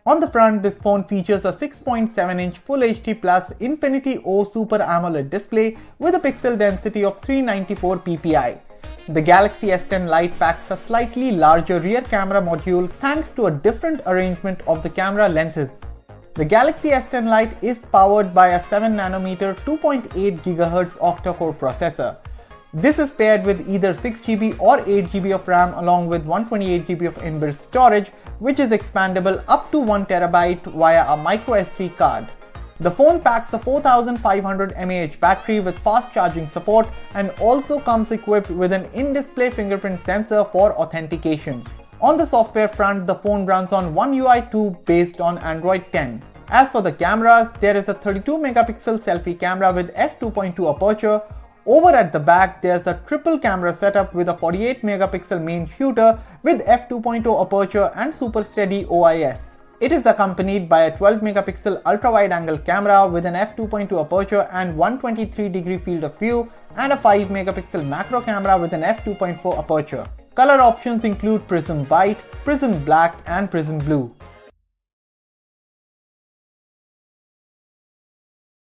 On the front, this phone features a 6.7-inch Full HD Plus Infinity O Super AMOLED display with a pixel density of 394 ppi. The Galaxy S10 Lite packs a slightly larger rear camera module thanks to a different arrangement of the camera lenses. The Galaxy S10 Lite is powered by a 7nm 2.8 GHz octa-core processor. This is paired with either 6GB or 8GB of RAM along with 128GB of inbuilt storage, which is expandable up to 1TB via a microSD card. The phone packs a 4500 mAh battery with fast charging support and also comes equipped with an in-display fingerprint sensor for authentication. On the software front, the phone runs on One UI 2 based on Android 10. As for the cameras, there is a 32-megapixel selfie camera with f2.2 aperture. Over at the back, there's a triple camera setup with a 48-megapixel main shooter with f2.0 aperture and super steady OIS. It is accompanied by a 12-megapixel ultra-wide-angle camera with an f2.2 aperture and 123-degree field of view and a 5-megapixel macro camera with an f2.4 aperture. Color options include Prism White, Prism Black and Prism Blue.